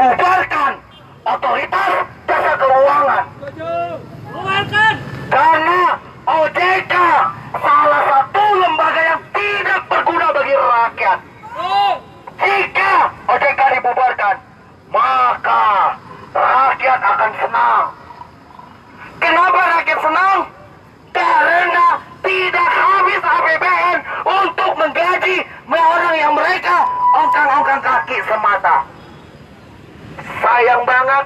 bubarkan otoritas jasa keuangan. Bubarkan. Karena OJK salah satu lembaga yang tidak berguna bagi rakyat. Jika OJK dibubarkan, maka rakyat akan senang. Kenapa rakyat senang? Karena tidak habis APBN untuk menggaji orang yang mereka ongkang-ongkang kaki semata. Sayang banget,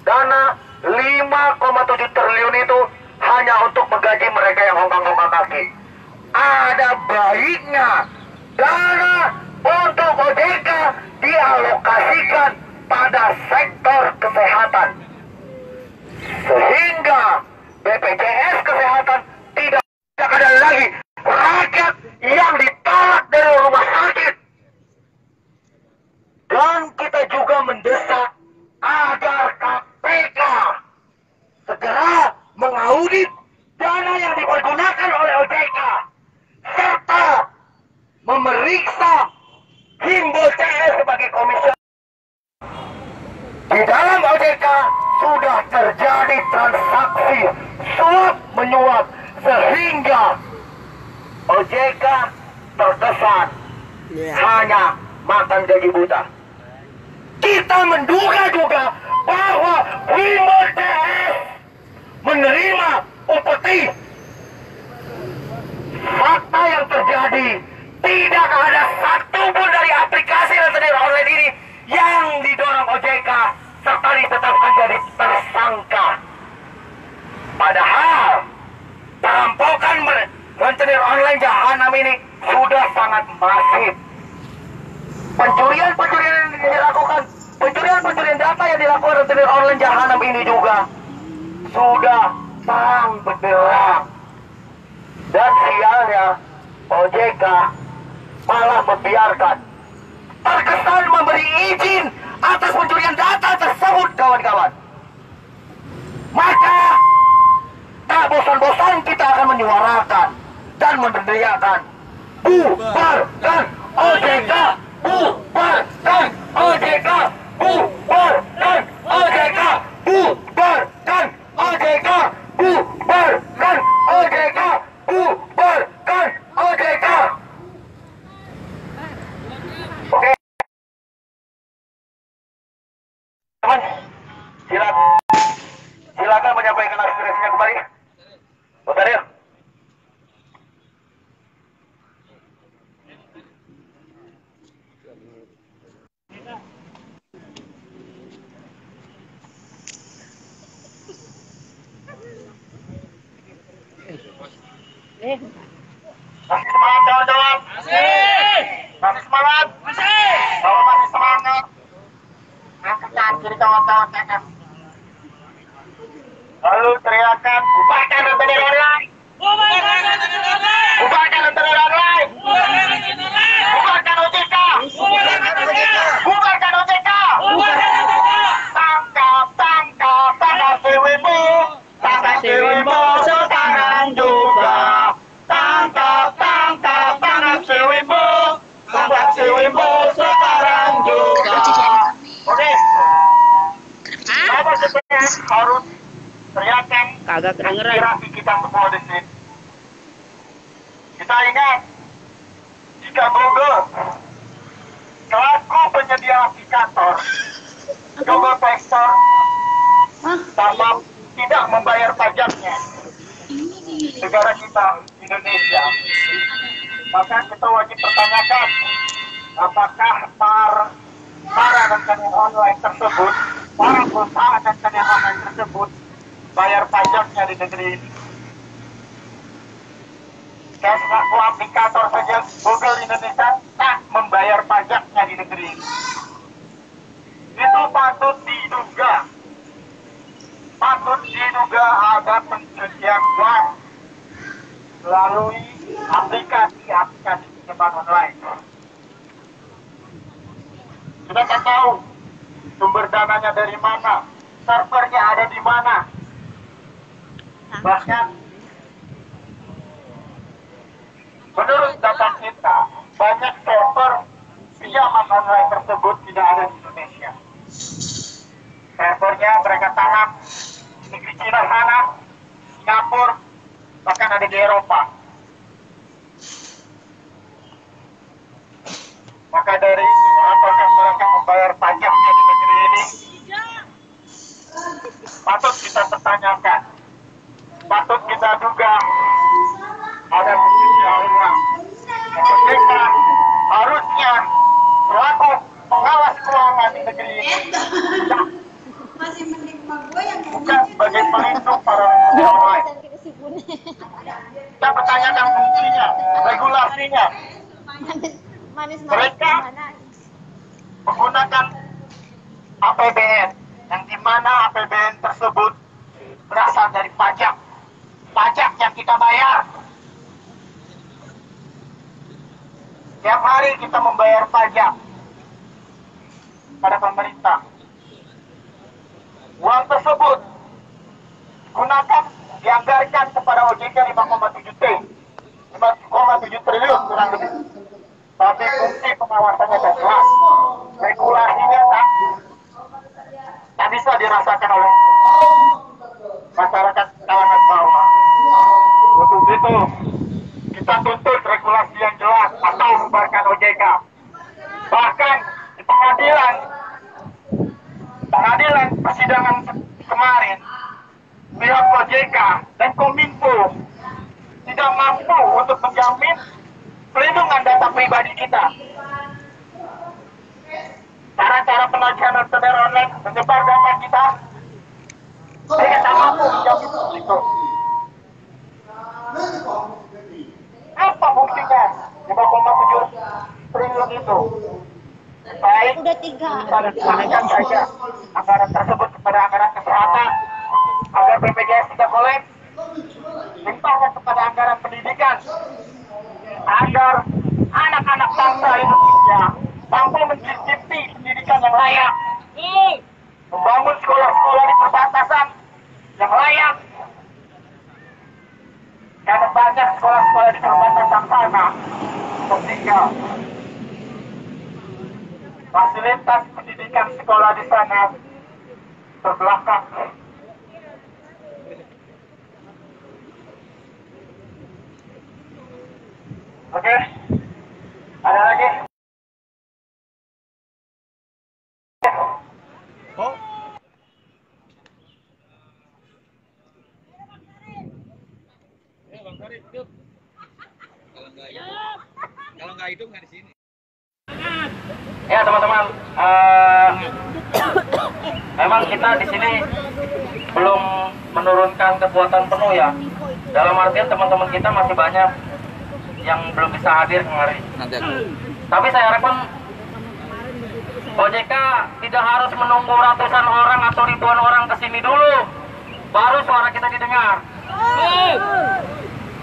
dana 5,7 triliun itu hanya untuk menggaji mereka yang ongkang-ongkang kaki. Ada baiknya dana untuk OJK dialokasikan pada sektor kesehatan, sehingga BPJS Kesehatan tidak ada lagi rakyat yang ditolak dari rumah sakit. Dan kita juga mendesak agar KPK segera mengaudit dana yang dipergunakan oleh OJK serta memeriksa Himbo CS sebagai komisioner. Di dalam OJK sudah terjadi transaksi suap menyuap sehingga OJK terkesan hanya makan gaji buta. Kita menduga-duga bahwa Himbo CS menerima upeti. Fakta yang terjadi, tidak ada satupun dari aplikasi rentenir online ini yang didorong OJK serta ditetapkan jadi tersangka. Padahal perampokan rentenir online jahanam ini sudah sangat masif. Pencurian yang dilakukan, pencurian data yang dilakukan rentenir online jahanam ini juga sudah terang benderang. Dan sialnya OJK malah membiarkan, terkesan memberi izin atas pencurian data tersebut, kawan-kawan. Maka tak bosan-bosan kita akan menyuarakan dan meneriakan, bubarkan OJK, bubarkan OJK, bubarkan OJK, bubarkan OJK, bubarkan OJK, bubarkan OJK. Oke, teman, silakan menyampaikan aspirasinya kembali. Bentar ya. Masih semangat kawan-kawan? Masih semangat? Kalau masih semangat, angkat tangan kiri kawan-kawan TF. Lalu teriakan, bubarkan rentenir online. Bubarkan rentenir online. Bubarkan rentenir online. Bubarkan OJK. Bubarkan OJK. Tangkap si Wimbo. Tangkap si Wimbo sekarang juga. Tangkap si Wimbo. Tangkap si Wimbo sekarang juga. Oke. Apa sebenarnya harus teriakan Kagak kedengeran. aspirasi kita semua di sini. Kita ingat, jika Google selaku penyedia aplikator Google Play Store sama tidak membayar pajaknya negara kita Indonesia, maka kita wajib pertanyakan apakah para rentenir online tersebut, para perusahaan rentenir online tersebut bayar pajaknya di negeri ini. Saya selaku aplikator saja Google Indonesia tak membayar pajaknya di negeri ini. Itu patut diduga ada pencucian uang melalui aplikasi pinjaman online. Kita tak tahu sumber dananya dari mana, servernya ada di mana. Bahkan menurut data kita, banyak server pinjaman online tersebut tidak ada di Indonesia. sebenarnya mereka tanam di negeri Cina sana, Singapura, bahkan ada di Eropa. Maka dari itu, apakah mereka membayar pajaknya di negeri ini? Patut kita pertanyakan, patut kita duga ada pencucian uang. Mereka harusnya selaku pengawas keuangan di negeri ini bukan sebagai pelindung para orang lain. Kita bertanyakan fungsinya, regulasinya. Mereka menggunakan APBN, yang dimana APBN tersebut berasal dari pajak yang kita bayar. Tiap hari kita membayar pajak pada pemerintah. Uang tersebut digunakan, dianggarkan kepada OJK 5,7 triliun kurang lebih. Tapi fungsi pengawasannya tidak jelas, regulasinya tak bisa dirasakan oleh masyarakat kalangan bawah. Untuk itu kita tuntut regulasi yang jelas atau bubarkan OJK. Bahkan di pengadilan persidangan kemarin, pihak OJK dan Kominfo tidak mampu untuk menjamin pelindungan data pribadi kita. Cara-cara penagihan saudara online menyebar data kita, mereka tak mampu menjamin itu. Apa buktinya 5,7 triliun itu? Baik, kita alihkan saja anggaran tersebut kepada anggaran kesehatan agar BPJS tidak boleh, limpahkan kepada anggaran pendidikan agar anak-anak bangsa Indonesia mampu mencicipi pendidikan yang layak, membangun sekolah-sekolah di perbatasan yang layak, karena banyak sekolah-sekolah di perbatasan sana sehingga fasilitas pendidikan sekolah di sana terbelakang. Oke, ada lagi? Oh. Bang Farid, hidup. Kalau nggak hidup nggak di sini. Ya teman-teman, memang kita di sini belum menurunkan kekuatan penuh ya. Dalam artian teman-teman kita masih banyak yang belum bisa hadir kemarin. Tapi saya harapkan OJK tidak harus menunggu ratusan orang atau ribuan orang kesini dulu baru suara kita didengar.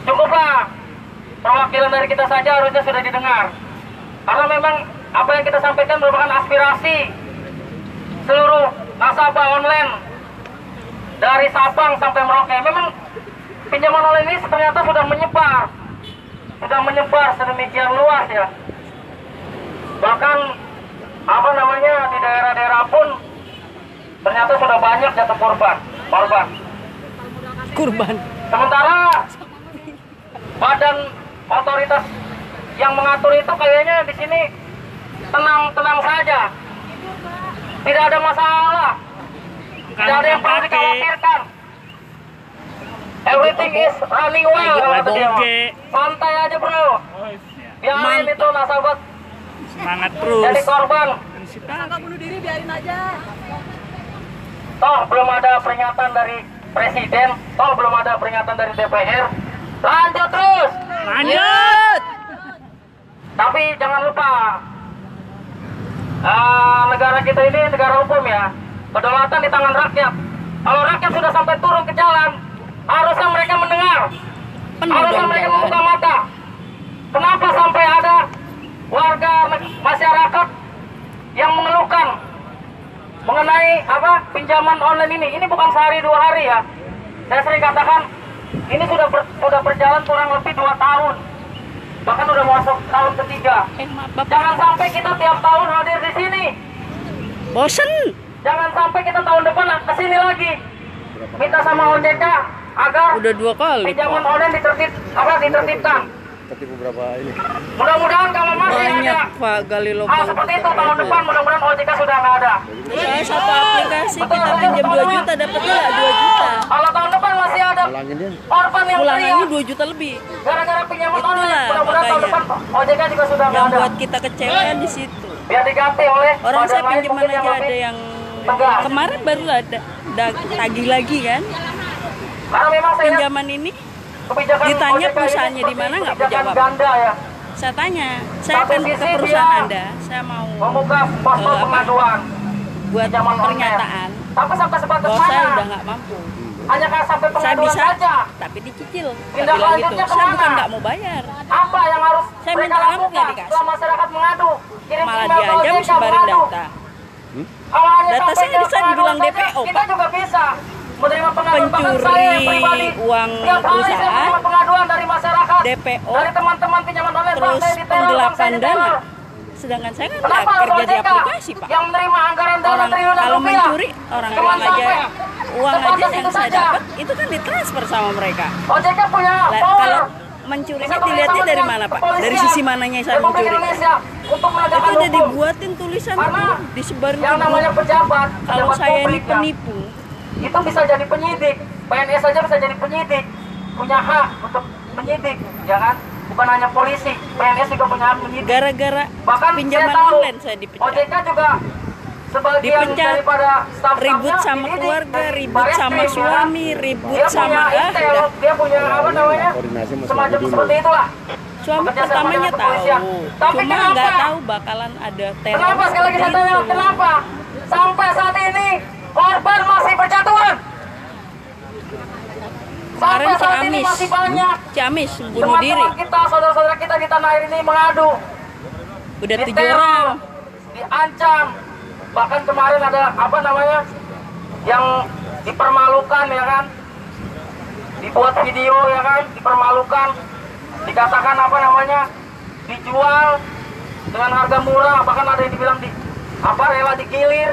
Cukuplah perwakilan dari kita saja harusnya sudah didengar. Karena memang apa yang kita sampaikan merupakan aspirasi seluruh nasabah online dari Sabang sampai Merauke. Memang pinjaman online ini ternyata sudah menyebar sedemikian luas ya. Bahkan di daerah-daerah pun ternyata sudah banyak jatuh korban. Sementara badan otoritas yang mengatur itu kayaknya di sini tenang saja, tidak ada masalah, tidak ada yang perlu dikhawatirkan. Everything is running well, kata dia. Santai aja bro, biarin itu nasabah Semangat terus. jadi korban. Sangka bunuh diri biarin aja. Toh belum ada peringatan dari Presiden, toh belum ada peringatan dari DPR. Lanjut terus. Lanjut. Tapi jangan lupa, negara kita ini negara hukum ya, kedaulatan di tangan rakyat. Kalau rakyat sudah sampai turun ke jalan, harusnya mereka mendengar, harusnya mereka membuka mata. Kenapa sampai ada warga masyarakat yang mengeluhkan mengenai pinjaman online ini? Ini bukan sehari dua hari ya. Saya sering katakan ini sudah berjalan kurang lebih 2 tahun, bahkan udah masuk tahun ketiga. Jangan sampai kita tiap tahun hadir di sini. Bosen. Jangan sampai kita tahun depan kesini lagi minta sama OJK agar Udah 2 kali. pinjaman online ditertibkan. Tapi beberapa ini. Mudah-mudahan kalau masih Banyak ada Pak gali hal lubang. seperti itu tahun depan, mudah-mudahan OJK sudah nggak ada. Saya satu aplikasi kita pinjam 2 juta dapatnya 2 juta. Kalau tahun depan masih ada Ulangin dia. korban yang Ulangannya teriak 2 juta lebih. gara-gara pinjaman Itulah online, mudah-mudahan tahun depan makanya. OJK juga sudah nggak Yang ada. buat kita kecewa di situ. Biar diganti oleh Orang badan saya lain pinjaman mungkin aja ada lebih yang tegas. kemarin baru ada tagih lagi kan. Karena memang saya lihat Pinjaman ini kebijakan ditanya OJK ini perusahaannya di seperti mana nggak kebijakan menjawab. ganda ya, saya tanya, saya Satu akan ke sisi perusahaan dia Anda, saya mau membuka posko apa? pengaduan buat pinjaman online. pernyataan Tapi sampai sebatas bahwa saya mana? udah nggak mampu. Hanya sampai Saya pengaduan bisa, saja. tapi dicicil. Saya Tindak bilang gitu. lanjutnya Saya bukan kemana? nggak mau bayar. Apa yang harus Saya mereka minta alamat nggak lakukan dikasih. setelah masyarakat mengadu? Kirim Malah email ke diancam OJK sebarin mengadu. data. Kalau hanya Data sampai saya ke bisa dibilang pengaduan saja, DPO, kita Pak. juga bisa menerima pengaduan. Bahkan Pencuri saya yang pribadi, uang tiap hari saya perusahaan, menerima pengaduan dari masyarakat, DPO, dari teman-teman pinjaman online. Bang, terus saya diteror, Bang, penggelapan saya diteror. dana. Sedangkan saya kan nggak Kenapa harus kerja di OJK aplikasi, Pak. yang menerima anggaran dana Orang triliunan kalau rupiah? mencuri, orang Cuman aja sampai uang aja sebatas yang itu saya saja. dapat itu kan ditransfer sama mereka. OJK punya Lah, power. kalau mencurinya Bisa dilihatnya bekerjasama dari dengan mana, Pak? kepolisian Dari sisi mananya saya Republik mencuri? Indonesia untuk menegakkan Itu udah hukum. dibuatin tulisan Karena tuh, disebarin yang ke namanya grup. pejabat, Kalau pejabat saya ini publik ya, penipu, itu bisa jadi penyidik. PNS saja bisa jadi penyidik, punya hak untuk menyidik, ya kan? Bukan hanya polisi, PNS juga punya hak menyidik. gara-gara Bahkan pinjaman saya tahu, online saya dipecat. OJK juga sebagian Dipecat, daripada staf-stafnya ribut sama dididik keluarga, dari ribut Baris sama Krim, ya kan? suami, ribut Dia sama punya intel, dah. dia punya apa namanya, Koordinasi sama semacam dulu. seperti itulah. Suami Bekerja sama pertamanya dengan kepolisian. tahu, Tapi cuma kenapa? nggak tahu bakalan ada teror. Kenapa sekali lagi saya seperti tanya, itu. kenapa sampai saat ini korban masih berjatuhan? Sampai Kemarin saat ini Ciamis, masih banyak Ciamis bunuh diri, teman-teman kita, saudara-saudara kita di tanah air ini mengadu, udah 7 diteror, orang. diancam. Bahkan kemarin ada apa namanya yang dipermalukan, ya kan, dibuat video, ya kan, dipermalukan, dikatakan apa namanya dijual dengan harga murah, bahkan ada yang dibilang rela digilir.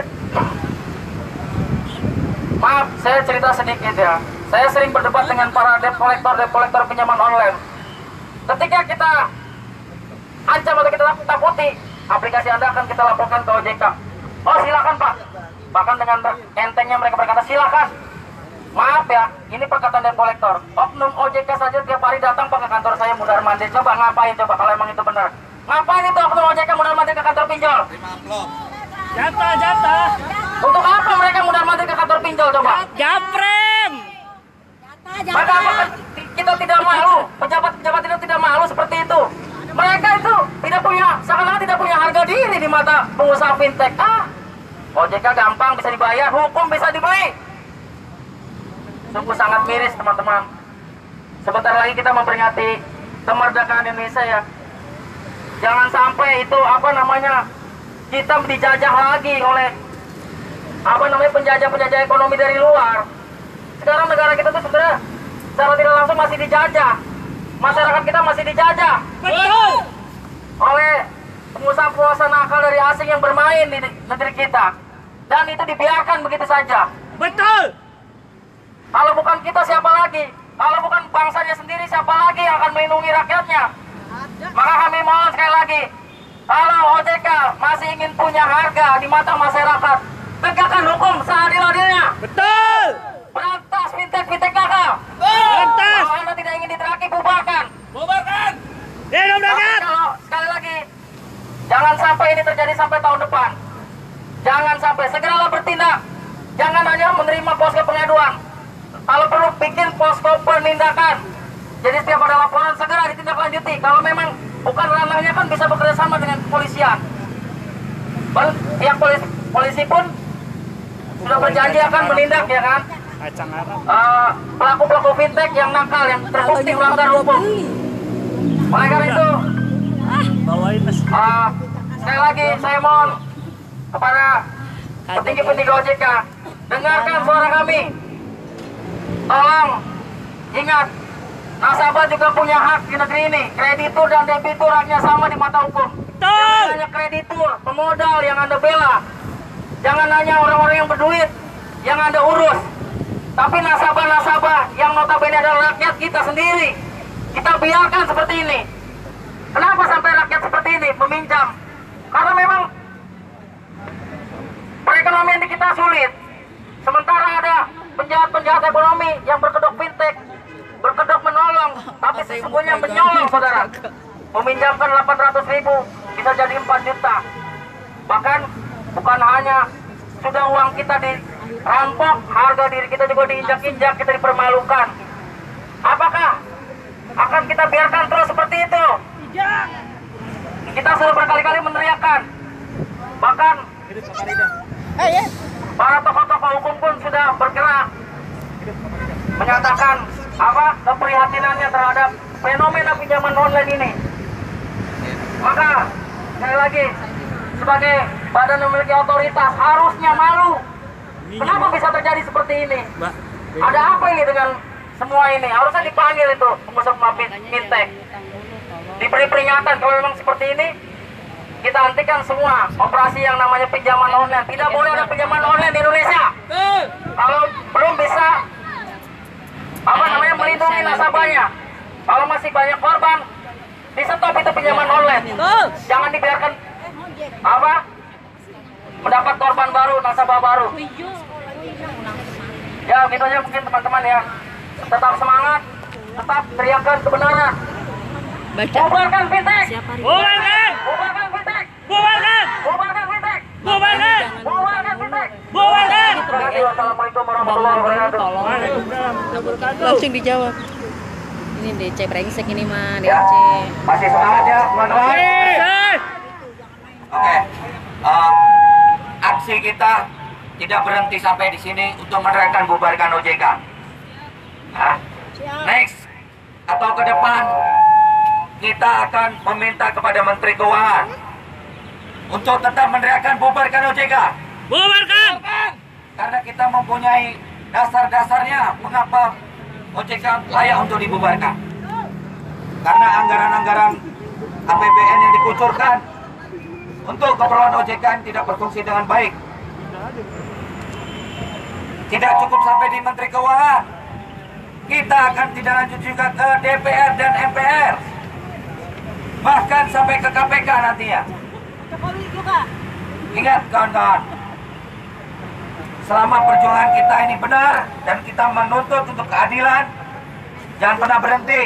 Maaf, saya cerita sedikit ya. Saya sering berdebat dengan para debt collector pinjaman online. Ketika kita ancam atau kita takuti, aplikasi Anda akan kita laporkan ke OJK. Oh silakan Pak. Bahkan dengan entengnya mereka berkata silakan. Maaf ya, ini perkataan debt collector. Oknum OJK saja tiap hari datang Pak ke kantor saya mundar mandir. Coba ngapain coba kalau emang itu benar? Ngapain itu oknum OJK mundar mandir ke kantor pinjol? Jatah. Untuk apa mereka mundar mandir ke kantor pinjol coba? Japrem. Maka apakah kita tidak malu, pejabat-pejabat itu tidak malu seperti itu? Mereka itu tidak punya, seakan-akan tidak punya harga diri di mata pengusaha fintech. OJK gampang bisa dibayar, hukum bisa dibeli. Sungguh sangat miris teman-teman. Sebentar lagi kita memperingati kemerdekaan Indonesia ya. Jangan sampai itu apa namanya kita dijajah lagi oleh apa namanya penjajah-penjajah ekonomi dari luar. Sekarang negara kita tuh sebenarnya secara tidak langsung masih dijajah. Masyarakat kita masih dijajah. Betul. Oleh pengusaha-pengusaha nakal dari asing yang bermain di negeri kita. Dan itu dibiarkan begitu saja. Betul. Kalau bukan kita siapa lagi? Kalau bukan bangsanya sendiri siapa lagi yang akan melindungi rakyatnya? Maka kami mohon sekali lagi, kalau OJK masih ingin punya harga di mata masyarakat, tegakkan hukum seadil-adilnya. Betul. Berantas fintech nakal. Berantas. Kalau Anda tidak ingin diteraki, bubarkan. Bubarkan. Tapi kalau sekali lagi, jangan sampai ini terjadi sampai tahun depan. Jangan sampai, segeralah bertindak. Jangan hanya menerima posko pengaduan. Kalau perlu bikin posko penindakan. Jadi setiap ada laporan segera ditindaklanjuti. Kalau memang bukan ranahnya kan bisa bekerja sama dengan kepolisian. Pihak polisi pun sudah berjanji akan menindak ya kan. Pelaku-pelaku fintech yang nakal, yang terbukti melanggar hukum. Oleh karena itu, sekali lagi saya mohon kepada petinggi-petinggi OJK, dengarkan suara kami. Tolong ingat, nasabah juga punya hak di negeri ini. Kreditur dan debitur haknya sama di mata hukum. Jangan hanya kreditur, pemodal yang Anda bela. jangan hanya orang-orang yang berduit yang Anda urus, tapi nasabah-nasabah yang notabene adalah rakyat kita sendiri, kita biarkan seperti ini. Kenapa sampai rakyat seperti ini meminjam? Karena memang perekonomian di kita sulit. Sementara ada penjahat-penjahat ekonomi yang berkedok fintech, berkedok menolong, tapi sesungguhnya menyolong, saudara. Meminjamkan 800.000 bisa jadi 4 juta. Bahkan bukan hanya sudah uang kita dirampok, harga diri kita juga diinjak-injak, kita dipermalukan. Apakah akan kita biarkan terus seperti itu? Kita sudah berkali-kali meneriakkan. Bahkan para tokoh-tokoh hukum pun sudah bergerak menyatakan keprihatinannya terhadap fenomena pinjaman online ini. Maka sekali lagi, sebagai badan yang memiliki otoritas harusnya malu. Kenapa bisa terjadi seperti ini? Ada apa ini dengan semua ini? Harusnya dipanggil itu pengusaha fintech, diberi peringatan kalau memang seperti ini. Kita hentikan semua operasi yang namanya pinjaman online. Tidak boleh ada pinjaman online di Indonesia. Kalau belum bisa melindungi nasabahnya, kalau masih banyak korban, di stop itu pinjaman online. Jangan dibiarkan mendapat korban baru, nasabah baru. Ya, gitu aja mungkin teman-teman ya. Tetap semangat, tetap teriakan kebenaran. Bubarkan fintech. Bubarkan! Bubarkan fintech. Bubarkan! Bubarkan fintech. Bubarkan! Bubarkan fintech. Bubarkan! Assalamualaikum warahmatullahi wabarakatuh. Langsung dijawab. Ini DC brengsek ini mah, Ya, DC. masih semangat ya teman-teman. Oke, aksi kita tidak berhenti sampai di sini untuk menerangkan bubarkan OJK. Next atau ke depan kita akan meminta kepada Menteri Keuangan untuk tetap meneriakkan bubarkan OJK. Bubarkan! Karena kita mempunyai dasar-dasarnya mengapa OJK layak untuk dibubarkan. Karena anggaran-anggaran APBN yang dikucurkan untuk keperluan OJK tidak berfungsi dengan baik. Tidak cukup sampai di Menteri Keuangan, kita akan tidak lanjut juga ke DPR dan MPR, bahkan sampai ke KPK nantinya. Ingat kawan-kawan, selama perjuangan kita ini benar dan kita menuntut untuk keadilan, jangan pernah berhenti.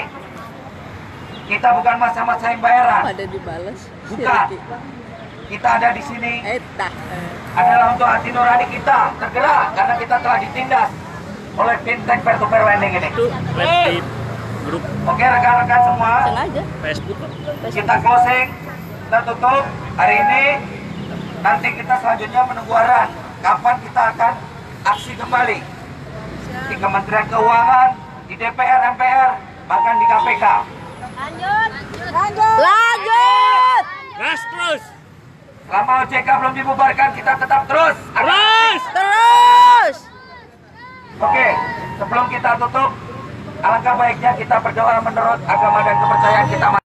Kita bukan masa-masa yang bayaran. Ada dibalas. Bukan. Kita ada di sini adalah untuk hati nurani kita tergerak karena kita telah ditindas oleh fintech peer-to-peer lending ini. Oke rekan-rekan semua, Facebook. kita closing, kita tutup hari ini. Nanti kita selanjutnya menunggu arahan kapan kita akan aksi kembali di Kementerian Keuangan, di DPR, MPR, bahkan di KPK. Lanjut. Gas terus. Selama OJK belum dibubarkan, kita tetap terus. Terus. Oke, sebelum kita tutup, alangkah baiknya kita berdoa menurut agama dan kepercayaan kita.